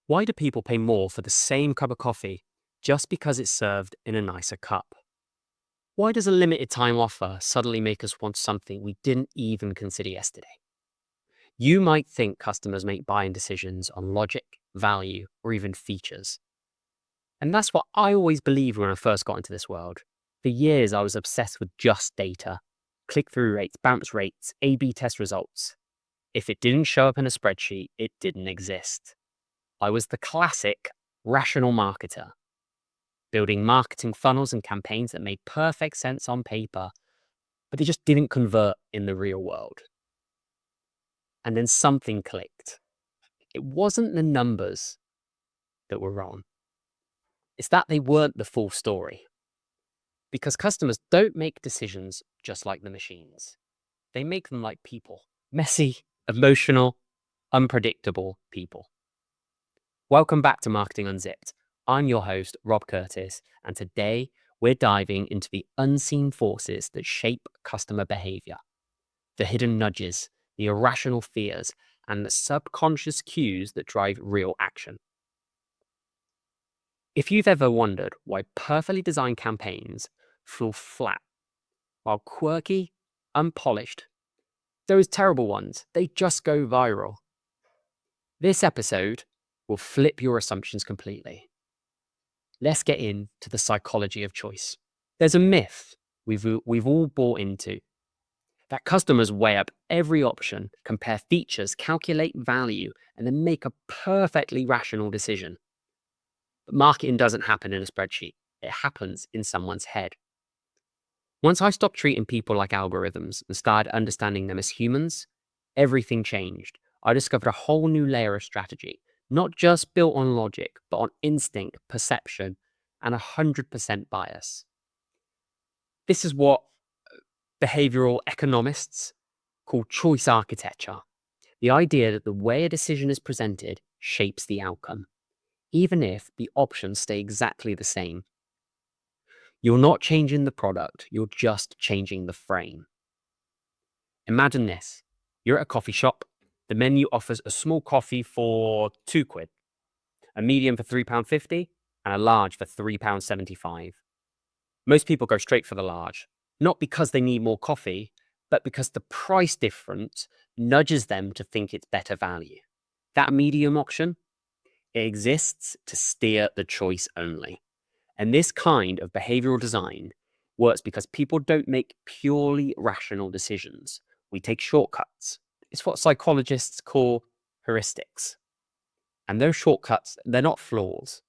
Why do people pay more for the same cup of coffee just because it's served in a nicer cup? Why does a limited time offer suddenly make us want something we didn't even consider yesterday? You might think customers make buying decisions on logic, value, or even features. And that's what I always believed when I first got into this world. For years, I was obsessed with just data, click through rates, bounce rates, A B test results. If it didn't show up in a spreadsheet, it didn't exist. I was the classic rational marketer, building marketing funnels and campaigns that made perfect sense on paper, but they just didn't convert in the real world. And then something clicked. It wasn't the numbers that were wrong. It's that they weren't the full story. Because customers don't make decisions just like the machines. They make them like people. Messy, emotional, unpredictable people. Welcome back to Marketing Unzipped. I'm your host, Rob Curtis, and today we're diving into the unseen forces that shape customer behavior, the hidden nudges, the irrational fears, and the subconscious cues that drive real action. If you've ever wondered why perfectly designed campaigns fall flat, while quirky, unpolished, those terrible ones, they just go viral. This episode will flip your assumptions completely. Let's get into the psychology of choice. There's a myth we've all bought into that customers weigh up every option, compare features, calculate value, and then make a perfectly rational decision. But marketing doesn't happen in a spreadsheet. It happens in someone's head. Once I stopped treating people like algorithms and started understanding them as humans, everything changed. I discovered a whole new layer of strategy, not just built on logic, but on instinct, perception, and 100% bias. This is what behavioral economists call choice architecture. The idea that the way a decision is presented shapes the outcome, even if the options stay exactly the same. You're not changing the product, you're just changing the frame. Imagine this. You're at a coffee shop. The menu offers a small coffee for £2, a medium for £3.50, and a large for £3.75. Most people go straight for the large, not because they need more coffee, but because the price difference nudges them to think it's better value. That medium option, it exists to steer the choice only. And this kind of behavioral design works because people don't make purely rational decisions. We take shortcuts. It's what psychologists call heuristics. And those shortcuts, they're not flaws.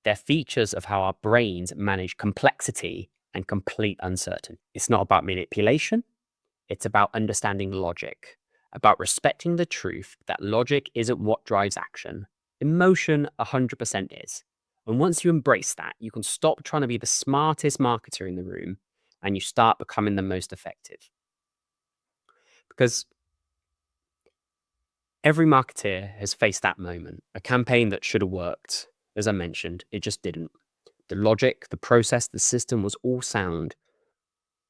They're features of how our brains manage complexity and complete uncertainty. It's not about manipulation. It's about understanding logic, about respecting the truth that logic isn't what drives action. Emotion 100% is. And once you embrace that, you can stop trying to be the smartest marketer in the room and you start becoming the most effective. Because every marketeer has faced that moment, a campaign that should have worked. As I mentioned, it just didn't. The logic, the process, the system was all sound.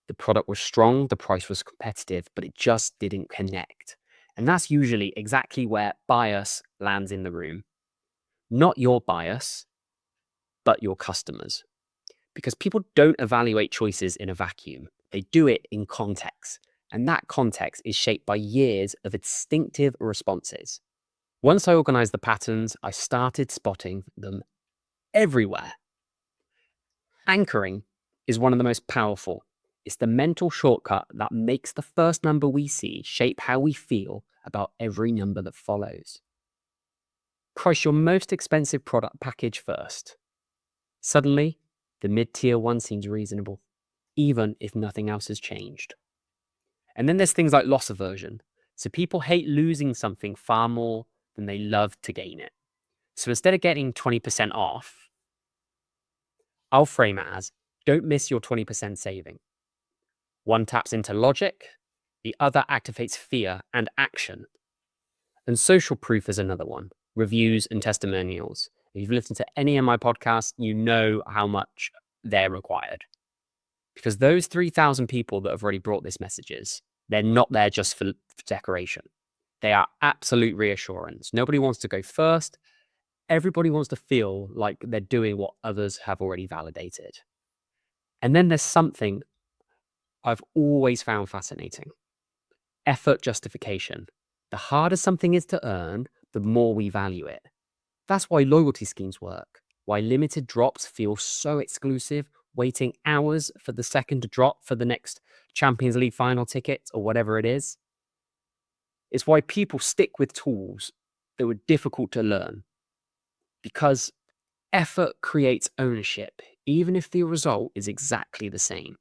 The product was strong, the price was competitive, but it just didn't connect. And that's usually exactly where bias lands in the room. Not your bias, but your customers. Because people don't evaluate choices in a vacuum. They do it in context. And that context is shaped by years of instinctive responses. Once I organized the patterns, I started spotting them everywhere. Anchoring is one of the most powerful. It's the mental shortcut that makes the first number we see shape how we feel about every number that follows. Price your most expensive product package first. Suddenly, the mid-tier one seems reasonable, even if nothing else has changed. And then there's things like loss aversion. So people hate losing something far more than they love to gain it. So instead of getting 20% off, I'll frame it as, don't miss your 20% saving. One taps into logic, the other activates fear and action. And social proof is another one, reviews and testimonials. If you've listened to any of my podcasts, you know how much they're required. Because those 3,000 people that have already brought these messages, they're not there just for decoration. They are absolute reassurance. Nobody wants to go first. Everybody wants to feel like they're doing what others have already validated. And then there's something I've always found fascinating: effort justification. The harder something is to earn, the more we value it. That's why loyalty schemes work, why limited drops feel so exclusive, waiting hours for the second to drop for the next Champions League final ticket or whatever it is. It's why people stick with tools that were difficult to learn, because effort creates ownership, even if the result is exactly the same.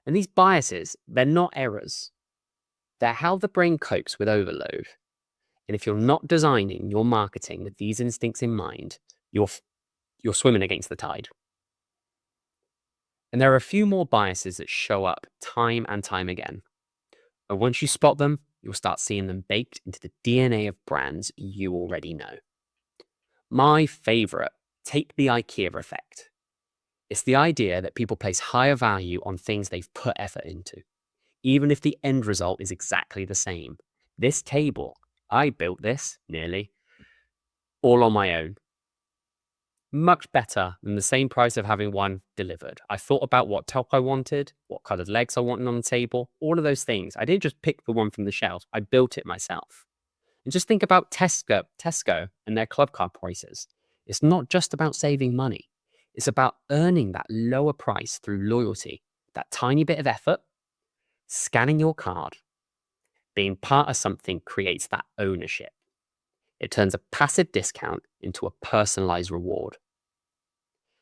And these biases, they're not errors. They're how the brain copes with overload. And if you're not designing your marketing with these instincts in mind, you're swimming against the tide. And there are a few more biases that show up time and time again. And once you spot them, you'll start seeing them baked into the DNA of brands you already know. My favorite, take the IKEA effect. It's the idea that people place higher value on things they've put effort into, even if the end result is exactly the same. This table, I built this, nearly, all on my own. Much better than the same price of having one delivered. I thought about what top I wanted, what coloured legs I wanted on the table, all of those things. I didn't just pick the one from the shelf, I built it myself. And just think about Tesco and their club card prices. It's not just about saving money. It's about earning that lower price through loyalty, that tiny bit of effort, scanning your card. Being part of something creates that ownership. It turns a passive discount into a personalized reward.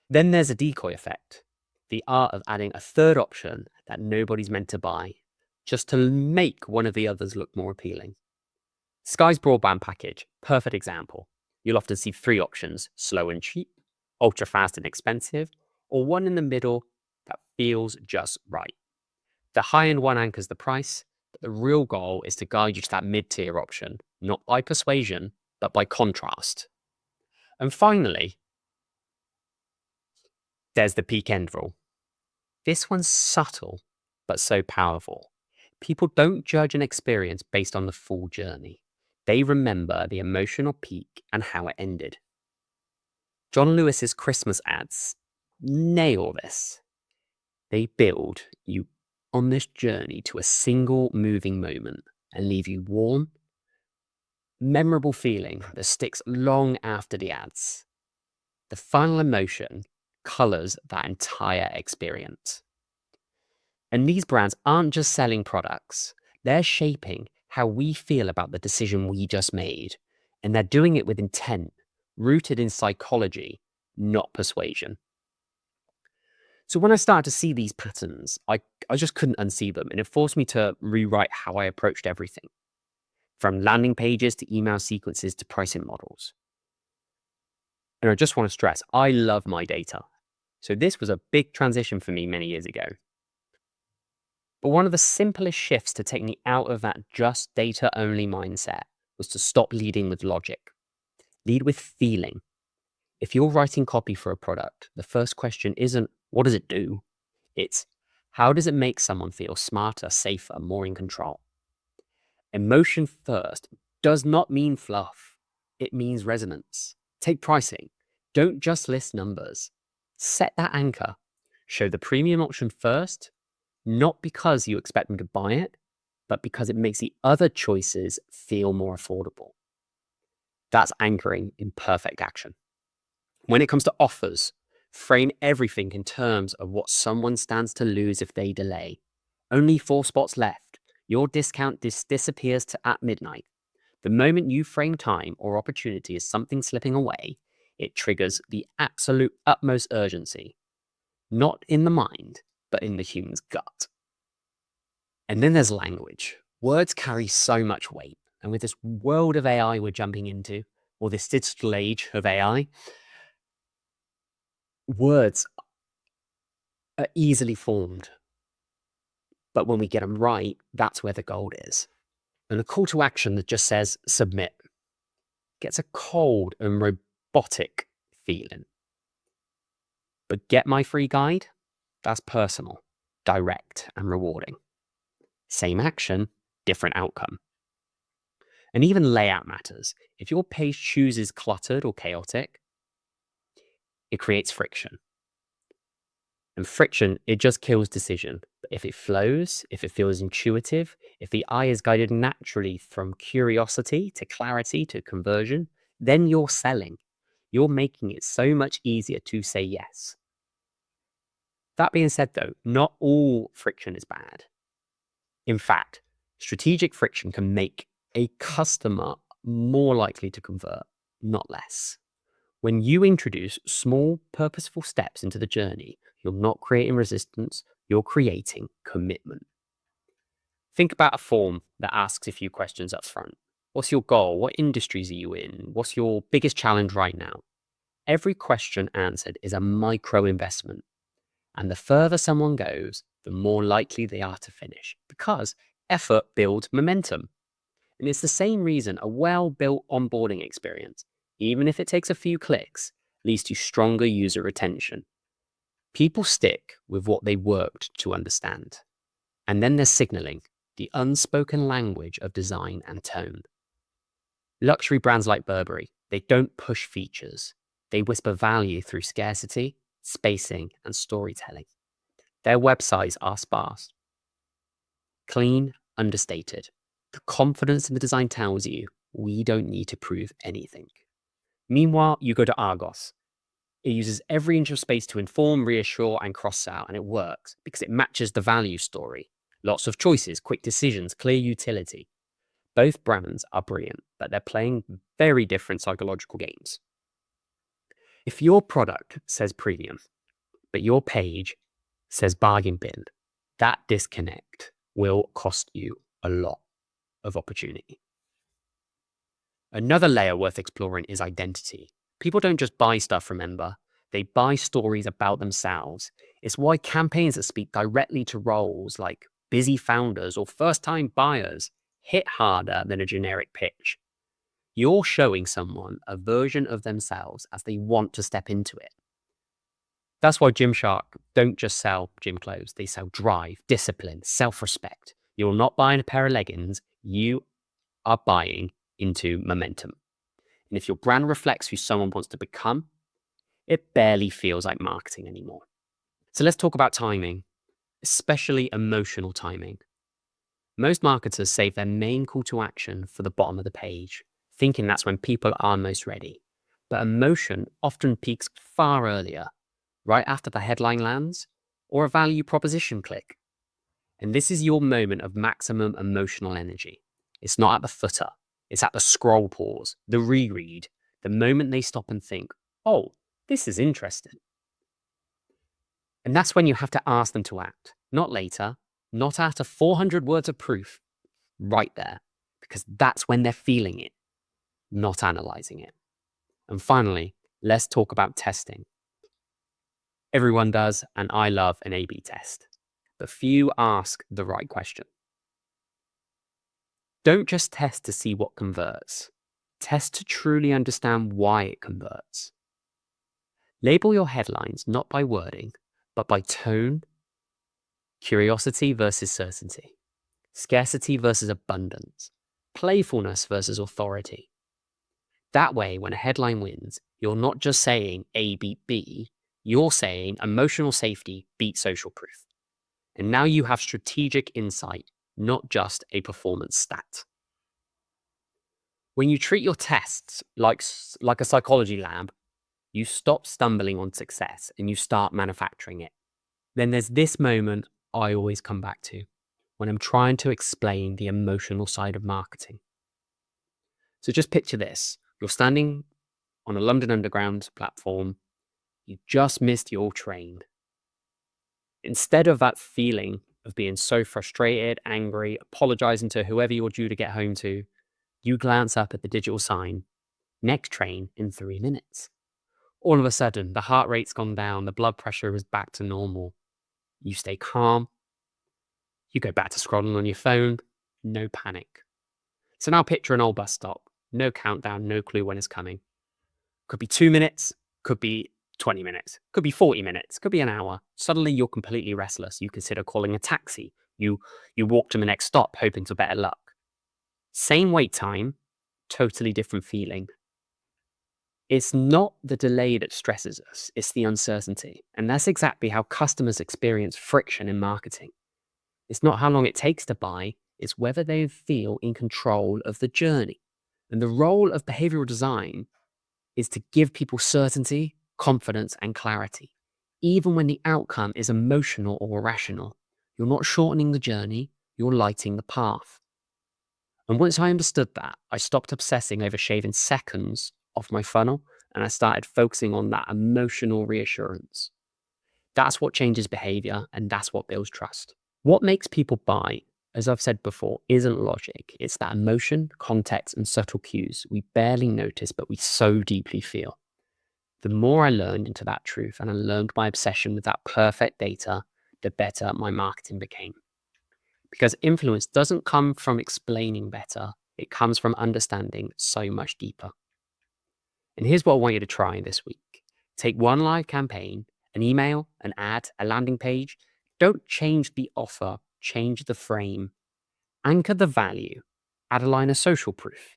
Then there's a decoy effect, the art of adding a third option that nobody's meant to buy, just to make one of the others look more appealing. Sky's broadband package, perfect example. You'll often see 3 options: slow and cheap, ultra fast and expensive, or one in the middle that feels just right. The high-end one anchors the price, but the real goal is to guide you to that mid-tier option, not by persuasion, but by contrast. And finally, there's the peak end rule. This one's subtle, but so powerful. People don't judge an experience based on the full journey. They remember the emotional peak and how it ended. John Lewis's Christmas ads nail this. They build you on this journey to a single moving moment and leave you warm, memorable feeling that sticks long after the ads. The final emotion colors that entire experience. And these brands aren't just selling products, they're shaping how we feel about the decision we just made. And they're doing it with intent, rooted in psychology, not persuasion. So when I started to see these patterns, I just couldn't unsee them. And it forced me to rewrite how I approached everything, from landing pages to email sequences to pricing models. And I just want to stress, I love my data. So this was a big transition for me many years ago. But one of the simplest shifts to take me out of that just data only mindset was to stop leading with logic. Lead with feeling. If you're writing copy for a product, the first question isn't, what does it do? It's, how does it make someone feel smarter, safer, more in control? Emotion first does not mean fluff. It means resonance. Take pricing. Don't just list numbers. Set that anchor. Show the premium option first, not because you expect them to buy it, but because it makes the other choices feel more affordable. That's anchoring in perfect action. When it comes to offers, frame everything in terms of what someone stands to lose if they delay. Only 4 spots left. Your discount disappears at midnight. The moment you frame time or opportunity as something slipping away, it triggers the absolute utmost urgency, not in the mind, but in the human's gut. And then there's language. Words carry so much weight. And with this world of AI we're jumping into, or this digital age of AI, words are easily formed. But when we get them right, that's where the gold is. And a call to action that just says submit gets a cold and robotic feeling. But get my free guide, that's personal, direct, and rewarding. Same action, different outcome. And even layout matters. If your page chooses cluttered or chaotic, it creates friction. And friction, it just kills decision. But if it flows, if it feels intuitive, if the eye is guided naturally from curiosity to clarity to conversion, then you're selling. You're making it so much easier to say yes. That being said, though, not all friction is bad. In fact, strategic friction can make a customer more likely to convert, not less. When you introduce small, purposeful steps into the journey, you're not creating resistance, you're creating commitment. Think about a form that asks a few questions up front. What's your goal? What industries are you in? What's your biggest challenge right now? Every question answered is a micro investment. And the further someone goes, the more likely they are to finish because effort builds momentum. And it's the same reason a well-built onboarding experience, even if it takes a few clicks, leads to stronger user retention. People stick with what they worked to understand. And then there's signaling, the unspoken language of design and tone. Luxury brands like Burberry, they don't push features. They whisper value through scarcity, spacing, and storytelling. Their websites are sparse, clean, understated. The confidence in the design tells you we don't need to prove anything. Meanwhile, you go to Argos. It uses every inch of space to inform, reassure, and cross-sell, and it works because it matches the value story. Lots of choices, quick decisions, clear utility. Both brands are brilliant, but they're playing very different psychological games. If your product says premium, but your page says bargain bin, that disconnect will cost you a lot of opportunity. Another layer worth exploring is identity. People don't just buy stuff, remember. They buy stories about themselves. It's why campaigns that speak directly to roles like busy founders or first-time buyers hit harder than a generic pitch. You're showing someone a version of themselves as they want to step into it. That's why Gymshark don't just sell gym clothes. They sell drive, discipline, self-respect. You're not buying a pair of leggings. You are buying into momentum. And if your brand reflects who someone wants to become, it barely feels like marketing anymore. So let's talk about timing, especially emotional timing. Most marketers save their main call to action for the bottom of the page, thinking that's when people are most ready. But emotion often peaks far earlier, right after the headline lands or a value proposition click. And this is your moment of maximum emotional energy. It's not at the footer. It's at the scroll pause, the reread, the moment they stop and think, oh, this is interesting. And that's when you have to ask them to act, not later, not after 400 words of proof, right there, because that's when they're feeling it, not analyzing it. And finally, let's talk about testing. Everyone does, and I love an A/B test, but few ask the right question. Don't just test to see what converts. Test to truly understand why it converts. Label your headlines not by wording, but by tone, curiosity versus certainty, scarcity versus abundance, playfulness versus authority. That way, when a headline wins, you're not just saying A beat B, you're saying emotional safety beat social proof. And now you have strategic insight, not just a performance stat. When you treat your tests like a psychology lab, you stop stumbling on success and you start manufacturing it. Then there's this moment I always come back to when I'm trying to explain the emotional side of marketing. So just picture this. You're standing on a London Underground platform. You just missed your train. Instead of that feeling of being so frustrated, angry, apologizing to whoever you're due to get home to, you glance up at the digital sign, next train in 3 minutes. All of a sudden, the heart rate's gone down, the blood pressure is back to normal. You stay calm. You go back to scrolling on your phone, no panic. So now picture an old bus stop, no countdown, no clue when it's coming. Could be 2 minutes, could be 20 minutes, could be 40 minutes, could be an hour. Suddenly you're completely restless. You consider calling a taxi. You walk to the next stop, hoping for better luck. Same wait time, totally different feeling. It's not the delay that stresses us, it's the uncertainty. And that's exactly how customers experience friction in marketing. It's not how long it takes to buy, it's whether they feel in control of the journey. And the role of behavioral design is to give people certainty, confidence, and clarity, even when the outcome is emotional or irrational. You're not shortening the journey, you're lighting the path. And once I understood that, I stopped obsessing over shaving seconds off my funnel and I started focusing on that emotional reassurance. That's what changes behavior and that's what builds trust. What makes people buy, as I've said before, isn't logic. It's that emotion, context, and subtle cues we barely notice, but we so deeply feel. The more I learned into that truth and I learned my obsession with that perfect data, the better my marketing became. Because influence doesn't come from explaining better, it comes from understanding so much deeper. And here's what I want you to try this week. Take one live campaign, an email, an ad, a landing page. Don't change the offer, change the frame. Anchor the value. Add a line of social proof.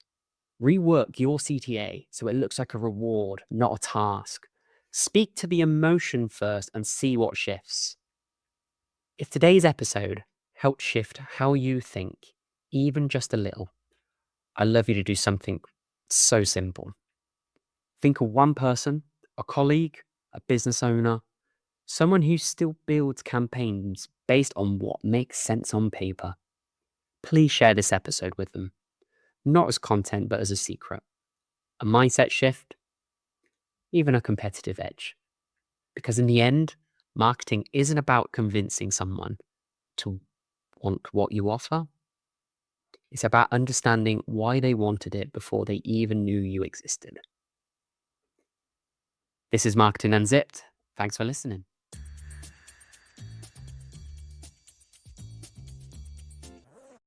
Rework your CTA so it looks like a reward, not a task. Speak to the emotion first and see what shifts. If today's episode helped shift how you think, even just a little, I'd love you to do something so simple. Think of one person, a colleague, a business owner, someone who still builds campaigns based on what makes sense on paper. Please share this episode with them, not as content, but as a secret, a mindset shift, even a competitive edge. Because in the end, marketing isn't about convincing someone to want what you offer. It's about understanding why they wanted it before they even knew you existed. This is Marketing Unzipped. Thanks for listening.